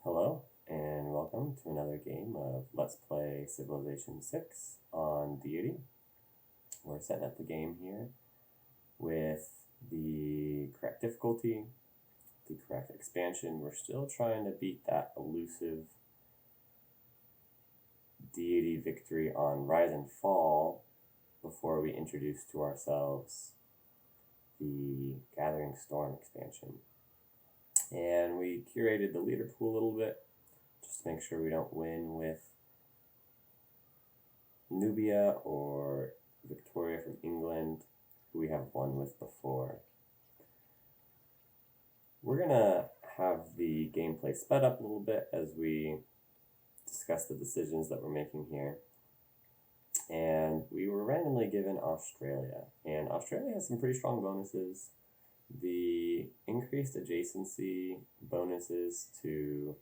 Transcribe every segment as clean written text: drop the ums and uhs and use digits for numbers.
Hello, and welcome to another game of Let's Play Civilization 6 on Deity. We're setting up the game here with the correct difficulty, the correct expansion. We're still trying to beat that elusive Deity victory on Rise and Fall before we introduce to ourselves the Gathering Storm expansion. And we curated the leader pool a little bit just to make sure we don't win with Nubia or Victoria from England, who we have won with before. We're going to have the gameplay sped up a little bit as we discuss the decisions that we're making here. And we were randomly given Australia, and Australia has some pretty strong bonuses. The increased adjacency bonuses to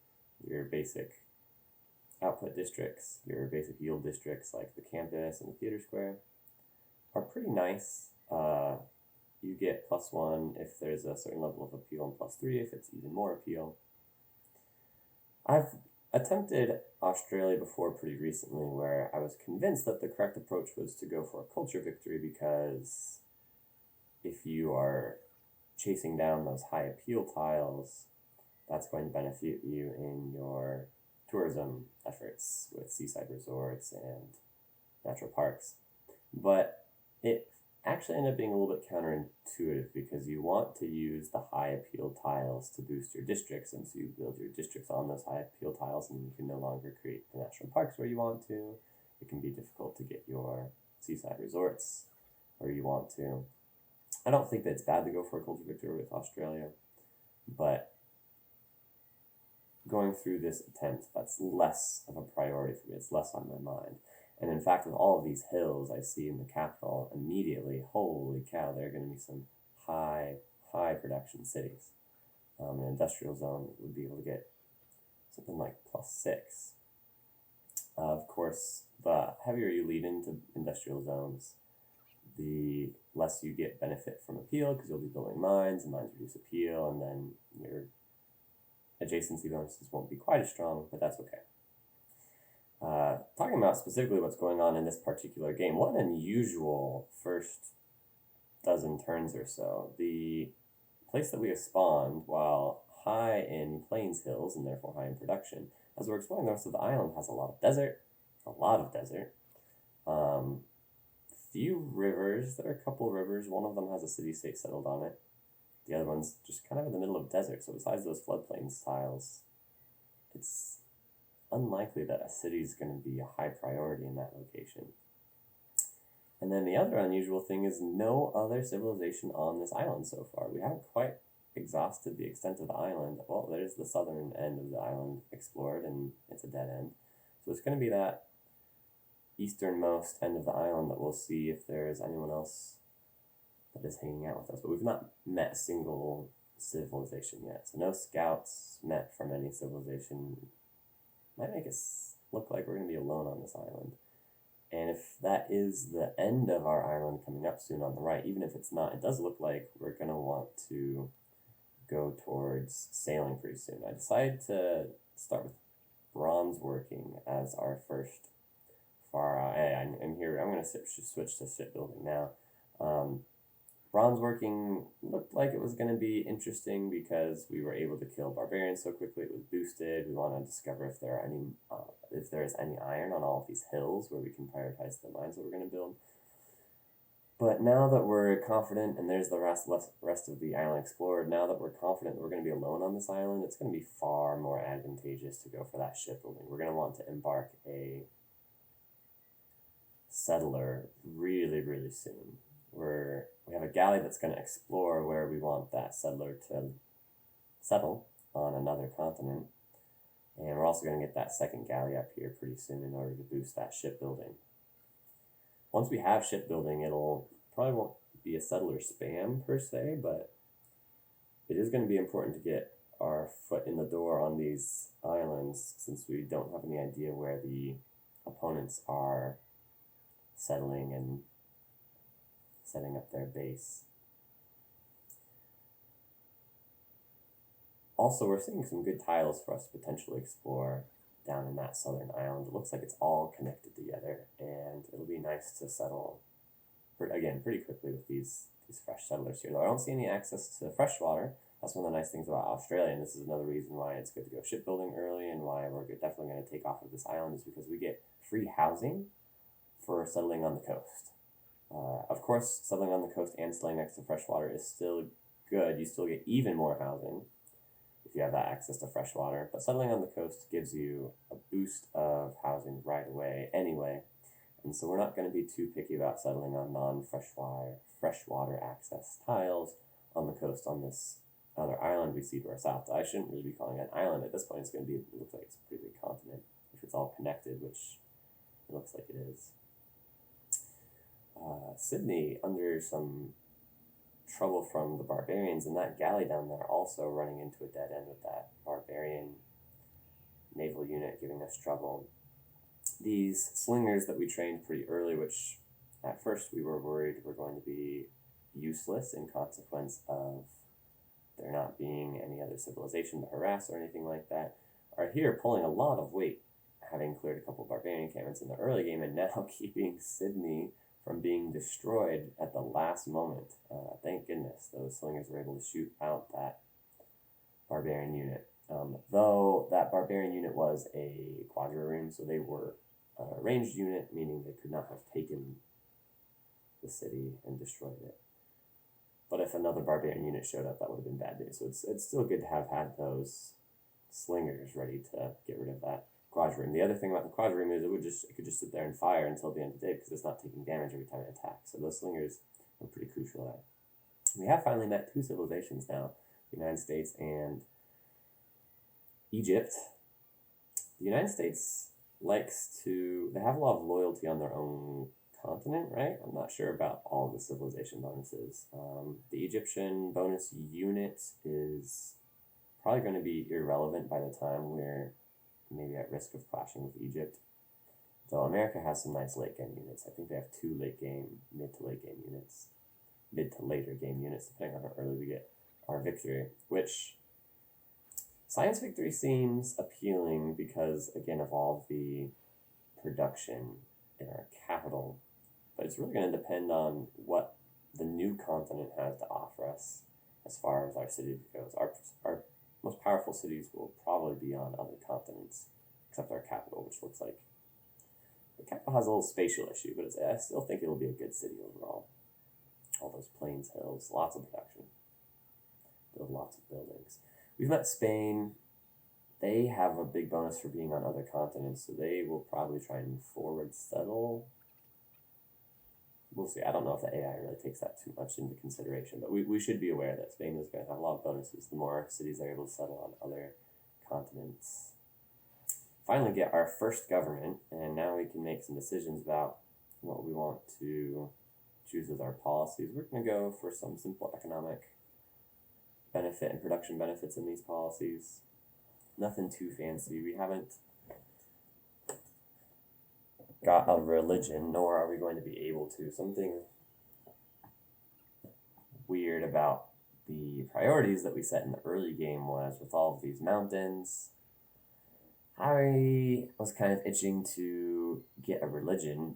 your basic output districts, your basic yield districts like the campus and the theater square, are pretty nice. You get +1 if there's a certain level of appeal, and +3 if it's even more appeal. I've attempted Australia before pretty recently, where I was convinced that the correct approach was to go for a culture victory, because if you are chasing down those high appeal tiles, that's going to benefit you in your tourism efforts with seaside resorts and natural parks. But it actually ended up being a little bit counterintuitive, because you want to use the high appeal tiles to boost your districts, and so you build your districts on those high appeal tiles, and you can no longer create the national parks where you want to. It can be difficult to get your seaside resorts where you want to. I don't think that it's bad to go for a culture victory with Australia, but going through this attempt, that's less of a priority for me. It's less on my mind. And in fact, with all of these hills I see in the capital, immediately, holy cow, there are going to be some high production cities. An industrial zone would be able to get something like +6. Of course, the heavier you lead into industrial zones, the less you get benefit from appeal, because you'll be building mines, and mines reduce appeal, and then your adjacency bonuses won't be quite as strong, but that's okay. Talking about specifically what's going on in this particular game, what an unusual first dozen turns or so. The place that we have spawned, while high in plains hills and therefore high in production, as we're exploring the rest of the island, has a lot of desert. Few rivers. There are a couple rivers. One of them has a city-state settled on it. The other one's just kind of in the middle of desert, so besides those floodplains tiles, it's unlikely that a city is going to be a high priority in that location. And then the other unusual thing is no other civilization on this island so far. We haven't quite exhausted the extent of the island. Well, there's the southern end of the island explored, and it's a dead end. So it's going to be that easternmost end of the island that we'll see if there's anyone else that is hanging out with us. But we've not met a single civilization yet. So no scouts met from any civilization. Might make us look like we're going to be alone on this island. And if that is the end of our island coming up soon on the right, even if it's not, it does look like we're going to want to go towards sailing pretty soon. I decided to start with bronze working as our first I'm here. I'm going to switch to shipbuilding now. Bronze working looked like it was going to be interesting because we were able to kill barbarians so quickly. It was boosted. We want to discover if there is any iron on all of these hills where we can prioritize the mines that we're going to build. But now that we're confident, and there's the rest of the island explored, now that we're confident that we're going to be alone on this island, it's going to be far more advantageous to go for that shipbuilding. We're going to want to embark a settler really, really soon. We have a galley that's going to explore where we want that settler to settle on another continent. And we're also going to get that second galley up here pretty soon in order to boost that shipbuilding. Once we have shipbuilding, it'll probably won't be a settler spam per se, but it is going to be important to get our foot in the door on these islands, since we don't have any idea where the opponents are settling and setting up their base. Also, we're seeing some good tiles for us to potentially explore down in that southern island. It looks like it's all connected together, and it'll be nice to settle, again, pretty quickly with these fresh settlers here. Though I don't see any access to fresh water. That's one of the nice things about Australia, and this is another reason why it's good to go shipbuilding early and why we're definitely going to take off of this island is because we get free housing for settling on the coast. Of course, settling on the coast and staying next to fresh water is still good. You still get even more housing if you have that access to fresh water, but settling on the coast gives you a boost of housing right away anyway, and so we're not going to be too picky about settling on freshwater access tiles on the coast on this other island we see to our south. I shouldn't really be calling it an island at this point. It's going to be, it looks like it's a pretty big continent if it's all connected, which it looks like it is. Sydney under some trouble from the barbarians, and that galley down there also running into a dead end with that barbarian naval unit giving us trouble. These slingers that we trained pretty early, which at first we were worried were going to be useless in consequence of there not being any other civilization to harass or anything like that, are here pulling a lot of weight, having cleared a couple of barbarian encampments in the early game and now keeping Sydney from being destroyed at the last moment. Thank goodness those slingers were able to shoot out that barbarian unit. Though that barbarian unit was a quadrireme, so they were a ranged unit, meaning they could not have taken the city and destroyed it. But if another barbarian unit showed up, that would have been bad news. So it's still good to have had those slingers ready to get rid of that quadrireme. The other thing about the quadrireme is it could just sit there and fire until the end of the day because it's not taking damage every time it attacks. So those slingers are pretty crucial there. We have finally met two civilizations now, the United States and Egypt. The United States they have a lot of loyalty on their own continent, right? I'm not sure about all the civilization bonuses. The Egyptian bonus unit is probably going to be irrelevant by the time we're maybe at risk of clashing with Egypt. Though America has some nice late game units. I think they have two mid to later game units, depending on how early we get our victory, which science victory seems appealing because, again, of all the production in our capital, but it's really going to depend on what the new continent has to offer us as far as our city goes. Our most powerful cities will probably be on other continents, except our capital, which looks like the capital has a little spatial issue, but I still think it'll be a good city overall. All those plains, hills, lots of production, build lots of buildings. We've met Spain. They have a big bonus for being on other continents, so they will probably try and forward settle. We'll see. I don't know if the AI really takes that too much into consideration, but we should be aware that Spain is going to have a lot of bonuses the more cities are able to settle on other continents. Finally get our first government, and now we can make some decisions about what we want to choose as our policies. We're going to go for some simple economic benefit and production benefits in these policies. Nothing too fancy. We haven't got a religion, nor are we going to be able to. Something weird about the priorities that we set in the early game was with all of these mountains, I was kind of itching to get a religion,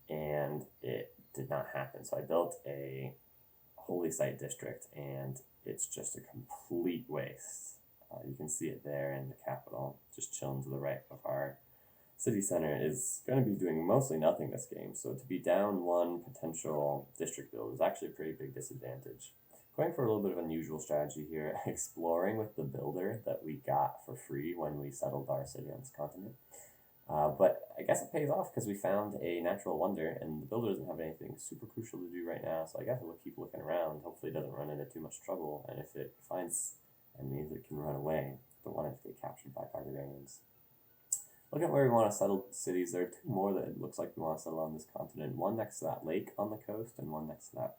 and it did not happen. So I built a holy site district, and it's just a complete waste. You can see it there in the capital, just chilling to the right of our city center, is going to be doing mostly nothing this game. So to be down one potential district build is actually a pretty big disadvantage. Going for a little bit of unusual strategy here, exploring with the builder that we got for free when we settled our city on this continent. But I guess it pays off because we found a natural wonder, and the builder doesn't have anything super crucial to do right now, so I guess we'll keep looking around. Hopefully it doesn't run into too much trouble, and if it finds enemies, it can run away. Don't want it to get captured by barbarians. Looking at where we want to settle cities, there are two more that it looks like we want to settle on this continent. One next to that lake on the coast, and one next to that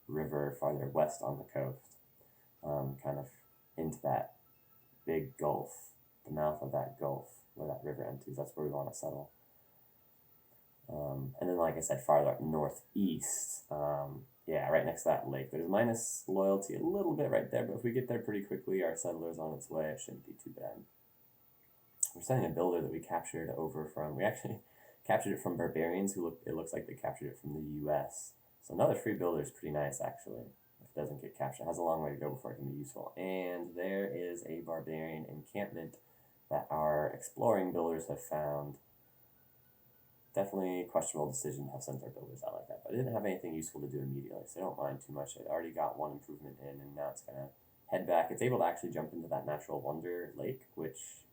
river farther west on the coast. Kind of into that big gulf, the mouth of that gulf, where that river empties. That's where we want to settle. And then, like I said, farther up northeast, right next to that lake, there's minus loyalty a little bit right there, but if we get there pretty quickly, our settler's on its way, it shouldn't be too bad. We're sending a builder that we captured we actually captured it from barbarians it looks like they captured it from the US. So another free builder is pretty nice, actually. If it doesn't get captured, it has a long way to go before it can be useful. And there is a barbarian encampment that our exploring builders have found. Definitely a questionable decision to have sent our builders out like that, but it didn't have anything useful to do immediately, so I don't mind too much. It already got one improvement in, and now it's going to head back. It's able to actually jump into that natural wonder lake, which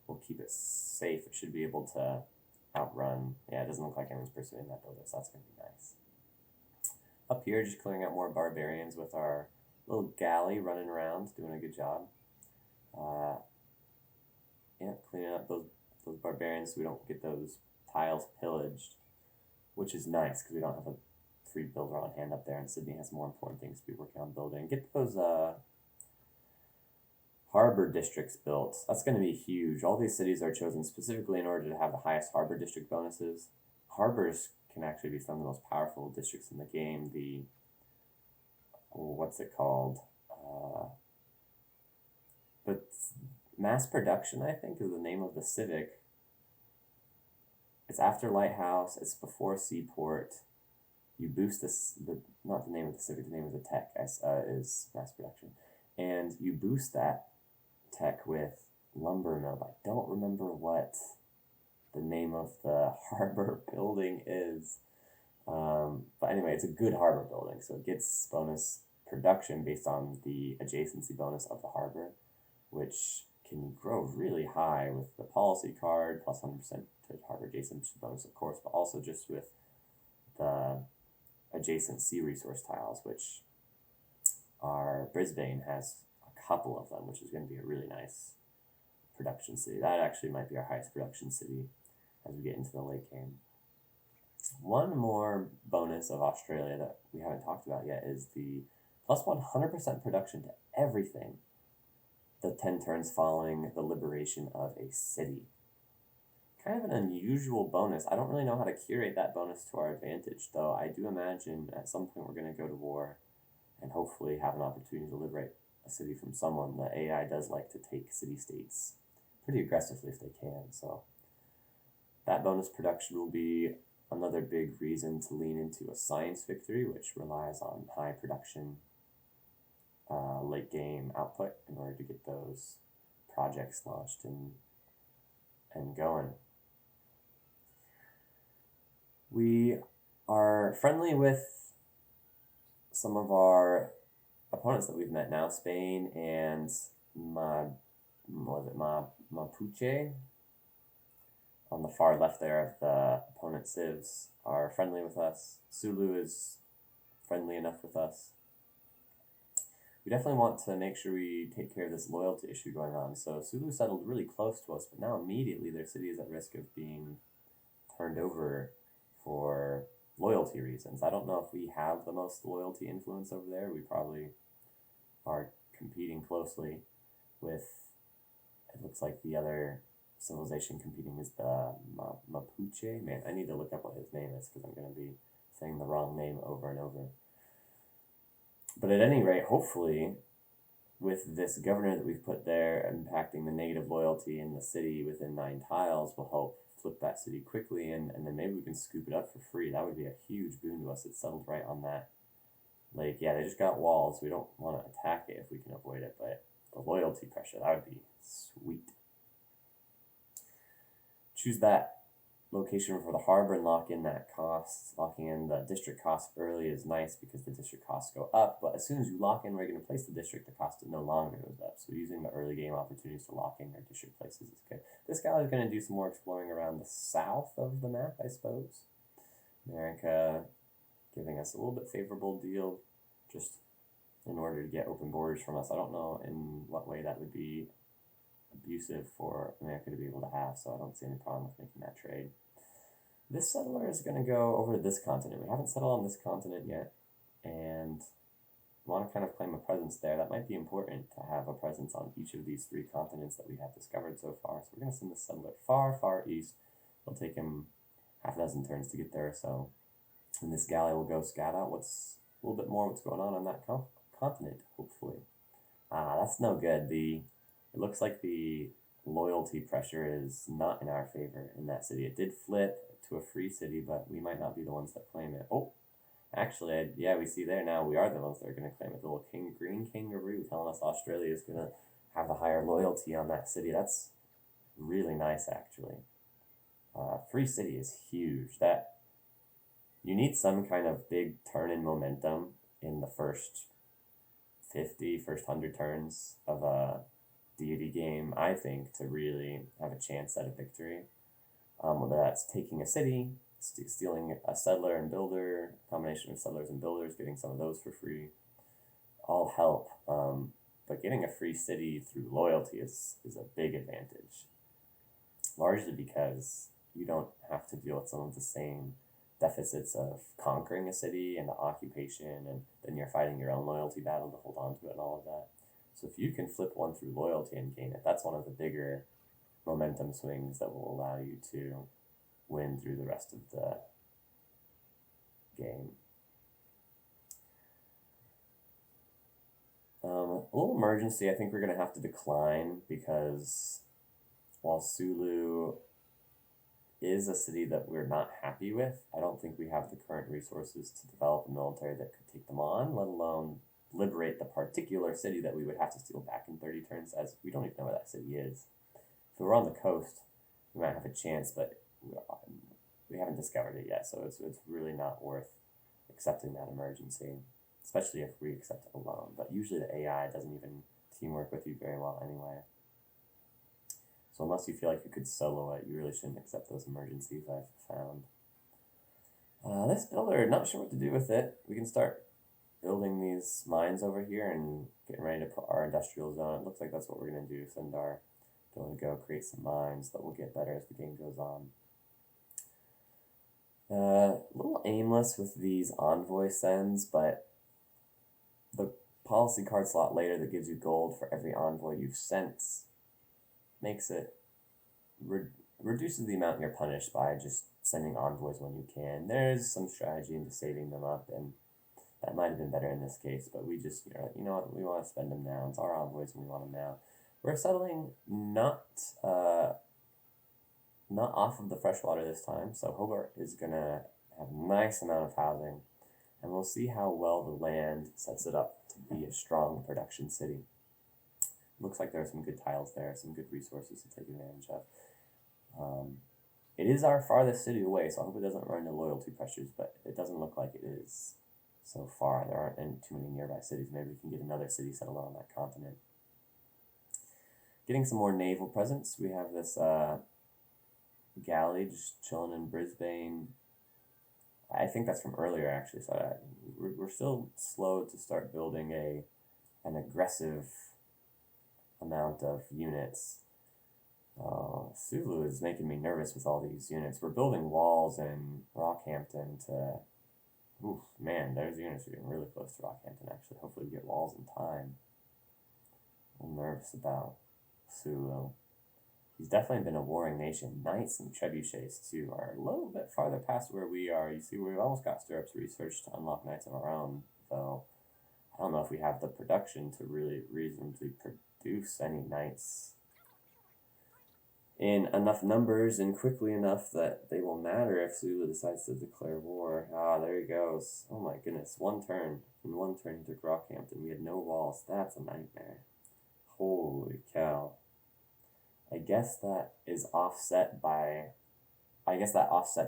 will keep it safe. It should be able to outrun. Yeah, it doesn't look like anyone's pursuing that builder, so that's going to be nice. Up here, just clearing out more barbarians with our little galley running around, doing a good job. Cleaning up those barbarians so we don't get those tiles pillaged, which is nice because we don't have a free builder on hand up there, and Sydney has more important things to be working on building. Get those harbor districts built. That's going to be huge. All these cities are chosen specifically in order to have the highest harbor district bonuses. Harbors can actually be some of the most powerful districts in the game. What's it called? But mass production, I think, is the name of the civic. It's after Lighthouse. It's before Seaport. You boost not the name of the civic, the name of the tech is mass production. And you boost that tech with lumber mill. I don't remember what the name of the harbor building is. But anyway, it's a good harbor building, so it gets bonus production based on the adjacency bonus of the harbor, which can grow really high with the policy card, plus 100% to harbor adjacency bonus, of course, but also just with the adjacent sea resource tiles, which our Brisbane has a couple of them, which is going to be a really nice production city. That actually might be our highest production city as we get into the late game. One more bonus of Australia that we haven't talked about yet is the plus 100% production to everything the 10 turns following the liberation of a city. Kind of an unusual bonus. I don't really know how to curate that bonus to our advantage, though I do imagine at some point we're going to go to war and hopefully have an opportunity to liberate a city from someone. The AI does like to take city-states pretty aggressively if they can, so that bonus production will be another big reason to lean into a science victory, which relies on high production late game output in order to get those projects launched and going. We are friendly with some of our opponents that we've met now, Spain and Mapuche. On the far left there of the opponent civs are friendly with us. Sulu is friendly enough with us. We definitely want to make sure we take care of this loyalty issue going on. So Sulu settled really close to us, but now immediately their city is at risk of being turned over for loyalty reasons. I don't know if we have the most loyalty influence over there. We probably are competing closely with, it looks like the other civilization competing is the Mapuche. Man, I need to look up what his name is because I'm going to be saying the wrong name over and over. But at any rate, hopefully, with this governor that we've put there impacting the negative loyalty in the city within 9 tiles will help flip that city quickly, and then maybe we can scoop it up for free. That would be a huge boon to us. It's settled right on that lake. Yeah, they just got walls. We don't want to attack it if we can avoid it, but the loyalty pressure, that would be sweet. Choose that location for the harbor and lock in that cost. Locking in the district cost early is nice because the district costs go up, but as soon as you lock in where you're going to place the district, the cost no longer goes up. So using the early game opportunities to lock in your district places is good. This guy is going to do some more exploring around the south of the map, I suppose. America giving us a little bit favorable deal just in order to get open borders from us. I don't know in what way that would be abusive for America to be able to have, so I don't see any problem with making that trade. This settler is going to go over to this continent. We haven't settled on this continent yet, and want to kind of claim a presence there. That might be important to have a presence on each of these 3 continents that we have discovered so far. So we're going to send this settler far, far east. It'll take him half a dozen turns to get there, so. And this galley will go scout out what's a little bit more what's going on that continent, hopefully. That's no good. It looks like the loyalty pressure is not in our favor in that city. It did flip to a free city, but we might not be the ones that claim it. Oh, actually, yeah, we see there now we are the ones that are going to claim it. The little green kangaroo telling us Australia is going to have the higher loyalty on that city. That's really nice, actually. Free city is huge. That you need some kind of big turn in momentum in the first first 100 turns of a Deity game, I think, to really have a chance at a victory. Whether that's taking a city, stealing a settler and builder, combination of settlers and builders, getting some of those for free, all help. But getting a free city through loyalty is a big advantage, largely because you don't have to deal with some of the same deficits of conquering a city and the occupation, and then you're fighting your own loyalty battle to hold on to it and all of that. So if you can flip one through loyalty and gain it, that's one of the bigger momentum swings that will allow you to win through the rest of the game. A little emergency I think we're going to have to decline, because while Sulu is a city that we're not happy with, I don't think we have the current resources to develop a military that could take them on, let alone liberate the particular city that we would have to steal back in 30 turns, as we don't even know where that city is. If we were on the coast, we might have a chance, but we haven't discovered it yet, so it's really not worth accepting that emergency, especially if we accept it alone. But usually the AI doesn't even teamwork with you very well anyway. So unless you feel like you could solo it, you really shouldn't accept those emergencies, I've found. This builder, not sure what to do with it. We can start building these mines over here and getting ready to put our industrial zone. It looks like that's what we're going to do, send our builder to go create some mines that will get better as the game goes on. A little aimless with these envoy sends, but the policy card slot later that gives you gold for every envoy you've sent makes it reduces the amount you're punished by just sending envoys when you can. There's some strategy into saving them up, and that might have been better in this case, but we just, you know what, we want to spend them now. It's our envoys and we want them now. We're settling not off of the freshwater this time, so Hobart is going to have a nice amount of housing, and we'll see how well the land sets it up to be a strong production city. Looks like there are some good tiles there, some good resources to take advantage of. It is our farthest city away, so I hope it doesn't run into loyalty pressures, but it doesn't look like it is so far. There aren't too many nearby cities. Maybe we can get another city settled on that continent. Getting some more naval presence. We have this galley just chilling in Brisbane. I think that's from earlier, actually, so we're still slow to start building an aggressive amount of units. Sulu is making me nervous with all these units. We're building walls in Rockhampton to... Oof, man, those units are getting really close to Rockhampton, actually. Hopefully we get walls in time. I'm nervous about Sulu. He's definitely been a warring nation. Knights and trebuchets, too, are a little bit farther past where we are. You see, we've almost got stirrups research to unlock knights of our own, though I don't know if we have the production to really reasonably produce any knights in enough numbers and quickly enough that they will matter if Sulu decides to declare war. There he goes. Oh my goodness, one turn. In one turn he took Rockhampton. We had no walls. That's a nightmare. Holy cow. I guess that offsets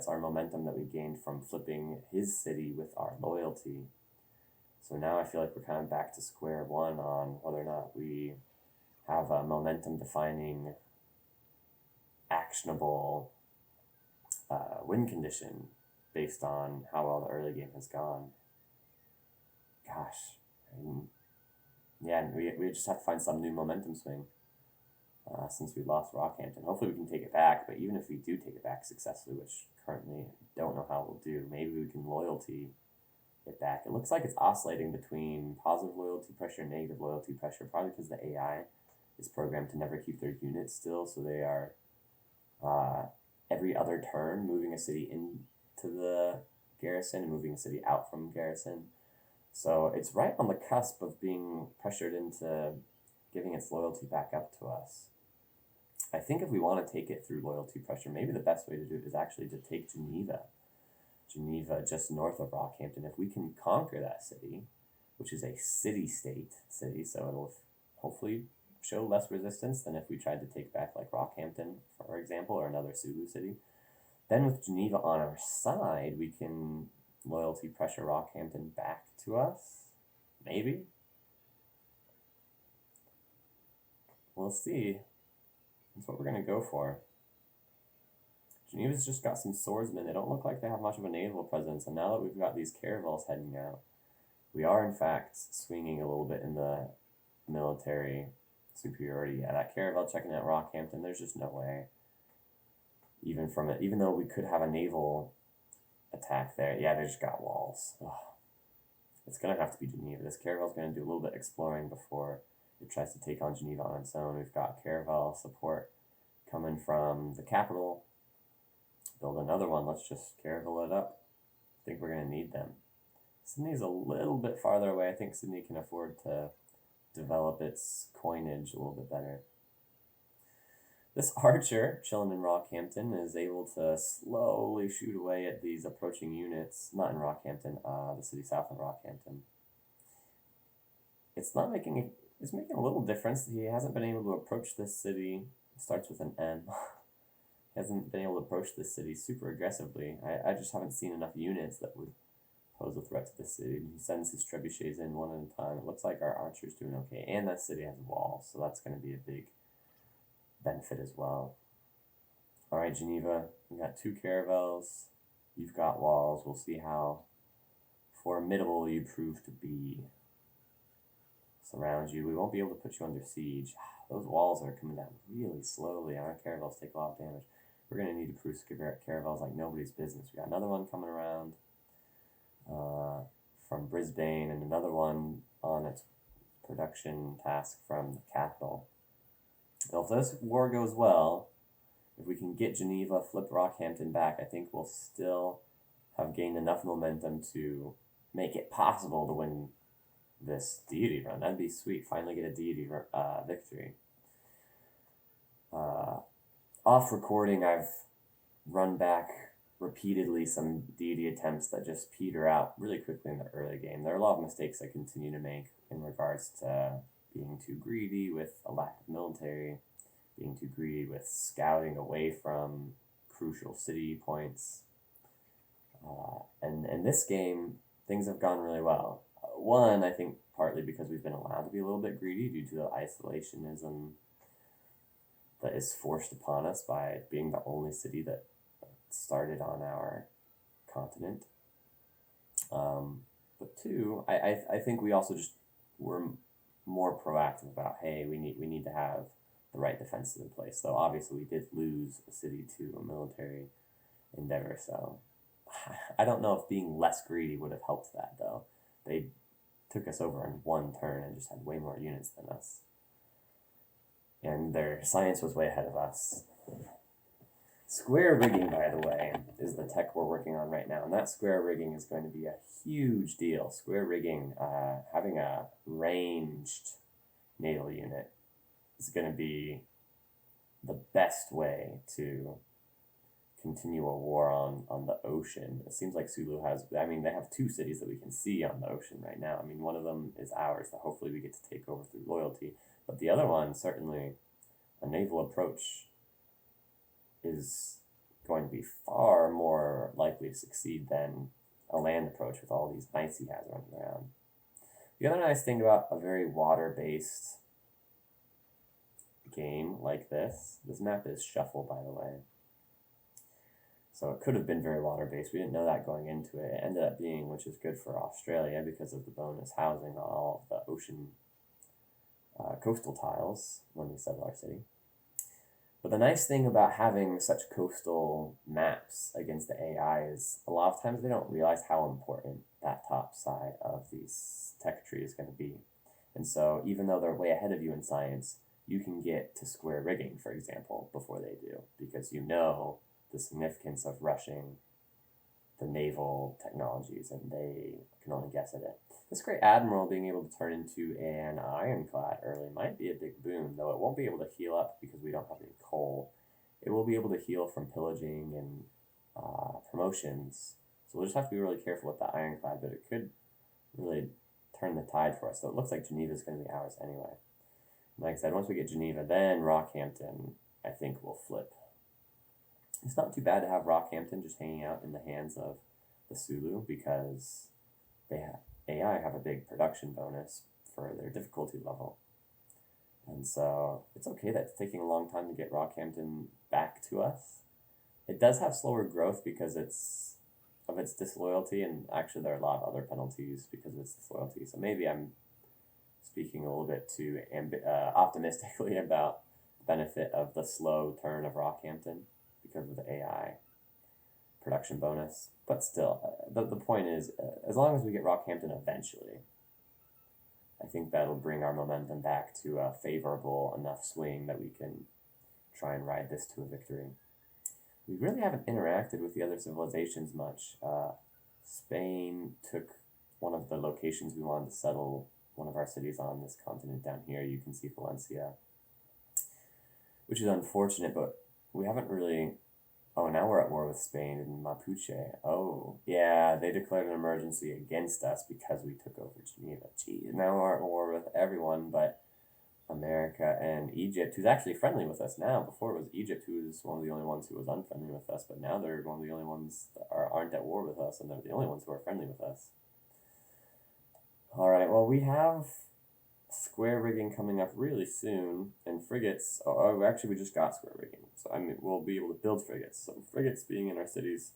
our momentum that we gained from flipping his city with our loyalty. So now I feel like we're kind of back to square one on whether or not we have a momentum defining actionable win condition based on how well the early game has gone. Gosh. We just have to find some new momentum swing since we lost Rockhampton. Hopefully we can take it back, but even if we do take it back successfully, which currently don't know how we'll do, maybe we can loyalty it back. It looks like it's oscillating between positive loyalty pressure and negative loyalty pressure, probably because the AI is programmed to never keep their units still, so they are every other turn, moving a city into the garrison and moving a city out from garrison. So it's right on the cusp of being pressured into giving its loyalty back up to us. I think if we want to take it through loyalty pressure, maybe the best way to do it is actually to take Geneva. Geneva, just north of Rockhampton. If we can conquer that city, which is a city-state city, so it'll hopefully show less resistance than if we tried to take back like Rockhampton, for example, or another Sulu city. Then with Geneva on our side, we can loyalty pressure Rockhampton back to us. Maybe. We'll see. That's what we're going to go for. Geneva's just got some swordsmen. They don't look like they have much of a naval presence, and now that we've got these caravels heading out, we are in fact swinging a little bit in the military superiority. Yeah, that caravel checking out Rockhampton, there's just no way. Even from it, even though we could have a naval attack there, yeah, they just got walls. Ugh. It's gonna have to be Geneva. This caravel's gonna do a little bit exploring before it tries to take on Geneva on its own. We've got caravel support coming from the capital. Build another one. Let's just caravel it up. I think we're gonna need them. Sydney's a little bit farther away. I think Sydney can afford to develop its coinage a little bit better. This archer, chilling in Rockhampton, is able to slowly shoot away at these approaching units. Not in Rockhampton, the city south of Rockhampton. It's making a little difference. He hasn't been able to approach this city. It starts with an M. He hasn't been able to approach this city super aggressively. I just haven't seen enough units that would pose a threat to the city. He sends his trebuchets in one at a time. It looks like our archer's doing okay. And that city has walls, so that's going to be a big benefit as well. All right, Geneva, we got 2 caravels. You've got walls. We'll see how formidable you prove to be. Surround you. We won't be able to put you under siege. Those walls are coming down really slowly. Our caravels take a lot of damage. We're going to need to proof caravels like nobody's business. We got another one coming around from Brisbane, and another one on its production task from the capital. Now, if this war goes well, if we can get Geneva, flip Rockhampton back, I think we'll still have gained enough momentum to make it possible to win this Deity run. That'd be sweet. Finally get a Deity victory. Off recording, I've run back repeatedly some Deity attempts that just peter out really quickly in the early game. There are a lot of mistakes I continue to make in regards to being too greedy with a lack of military, being too greedy with scouting away from crucial city points. And in this game, things have gone really well. One, I think partly because we've been allowed to be a little bit greedy due to the isolationism that is forced upon us by being the only city that started on our continent. But two, I think we also just were more proactive about, hey, we need to have the right defenses in place. So obviously we did lose a city to a military endeavor, so I don't know if being less greedy would have helped that, though. They took us over in one turn and just had way more units than us. And their science was way ahead of us. Square rigging, by the way, is the tech we're working on right now. And that square rigging is going to be a huge deal. Square rigging, having a ranged naval unit is going to be the best way to continue a war on the ocean. It seems like Sulu has, they have 2 cities that we can see on the ocean right now. One of them is ours that hopefully we get to take over through loyalty. But the other one, certainly, a naval approach is going to be far more likely to succeed than a land approach with all these knights he has running around. The other nice thing about a very water-based game like this map is shuffle, by the way. So it could have been very water-based. We didn't know that going into it. It ended up being, which is good for Australia because of the bonus housing on all of the ocean coastal tiles when we settle our city. But the nice thing about having such coastal maps against the AI is a lot of times they don't realize how important that top side of these tech tree is going to be. And so even though they're way ahead of you in science, you can get to square rigging, for example, before they do, because you know the significance of rushing the naval technologies, and they can only guess at it. This great admiral being able to turn into an ironclad early might be a big boon, though it won't be able to heal up because we don't have any coal. It will be able to heal from pillaging and promotions, so we'll just have to be really careful with the ironclad, but it could really turn the tide for us. So it looks like Geneva is going to be ours anyway. Like I said, once we get Geneva, then Rockhampton, I think, will flip. It's not too bad to have Rockhampton just hanging out in the hands of the Sulu because AI have a big production bonus for their difficulty level. And so it's okay that it's taking a long time to get Rockhampton back to us. It does have slower growth because of its disloyalty, and actually there are a lot of other penalties because of its disloyalty. So maybe I'm speaking a little bit too optimistically about the benefit of the slow turn of Rockhampton because of the AI production bonus. But still, the point is, as long as we get Rockhampton eventually, I think that'll bring our momentum back to a favorable enough swing that we can try and ride this to a victory. We really haven't interacted with the other civilizations much. Spain took one of the locations we wanted to settle one of our cities on this continent down here. You can see Valencia, which is unfortunate, but we haven't really... Oh, now we're at war with Spain and Mapuche. Oh, yeah, they declared an emergency against us because we took over Geneva. Geez, now we're at war with everyone but America and Egypt, who's actually friendly with us now. Before it was Egypt who was one of the only ones who was unfriendly with us, but now they're one of the only ones that aren't at war with us, and they're the only ones who are friendly with us. Alright, well, we have square rigging coming up really soon, and frigates. Actually, we just got square rigging, so we'll be able to build frigates. So frigates being in our cities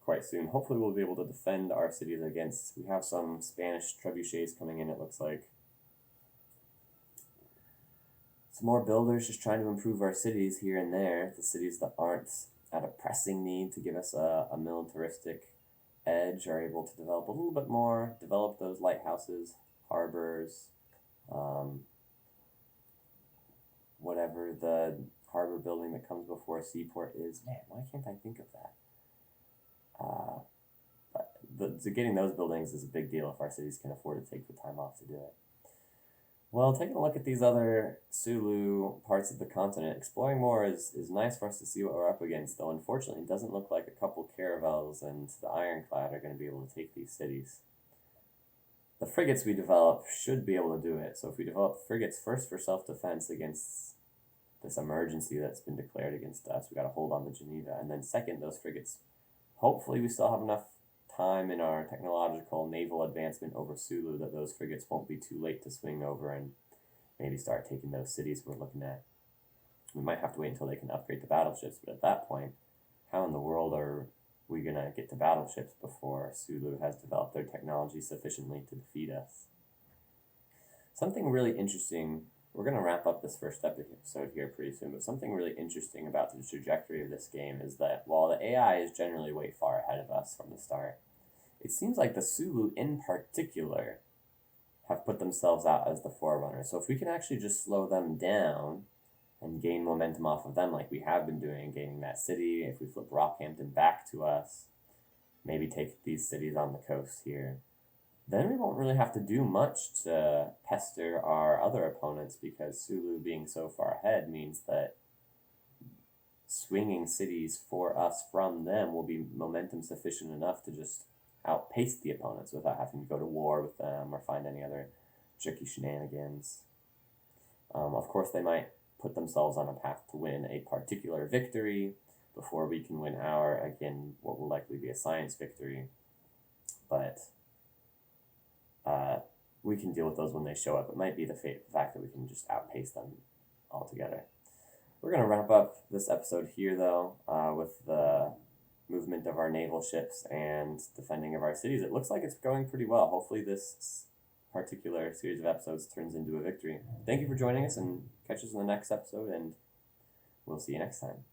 quite soon. Hopefully, we'll be able to defend our cities against. We have some Spanish trebuchets coming in. It looks like some more builders just trying to improve our cities here and there. The cities that aren't at a pressing need to give us a militaristic edge are able to develop a little bit more. Develop those lighthouses, harbors. Whatever the harbor building that comes before a seaport is. Man, why can't I think of that? But getting those buildings is a big deal if our cities can afford to take the time off to do it. Well, taking a look at these other Sulu parts of the continent, exploring more is nice for us to see what we're up against, though unfortunately it doesn't look like a couple caravels and the ironclad are going to be able to take these cities. The frigates we develop should be able to do it. So if we develop frigates first for self-defense against this emergency that's been declared against us, we got to hold on to Geneva. And then second, those frigates, hopefully we still have enough time in our technological naval advancement over Sulu that those frigates won't be too late to swing over and maybe start taking those cities we're looking at. We might have to wait until they can upgrade the battleships, but at that point, how in the world are we going to get to battleships before Sulu has developed their technology sufficiently to defeat us? Something really interesting, we're going to wrap up this first episode here pretty soon, but something really interesting about the trajectory of this game is that while the AI is generally way far ahead of us from the start, it seems like the Sulu in particular have put themselves out as the forerunner. So if we can actually just slow them down and gain momentum off of them like we have been doing, gaining that city, if we flip Rockhampton back to us, maybe take these cities on the coast here, then we won't really have to do much to pester our other opponents because Sulu being so far ahead means that swinging cities for us from them will be momentum sufficient enough to just outpace the opponents without having to go to war with them or find any other tricky shenanigans. Of course, they might put themselves on a path to win a particular victory before we can win our, again, what will likely be a science victory. But we can deal with those when they show up. It might be the fact that we can just outpace them altogether. We're going to wrap up this episode here, though, with the movement of our naval ships and defending of our cities. It looks like it's going pretty well. Hopefully this particular series of episodes turns into a victory. Thank you for joining us, and catch us in the next episode, and we'll see you next time.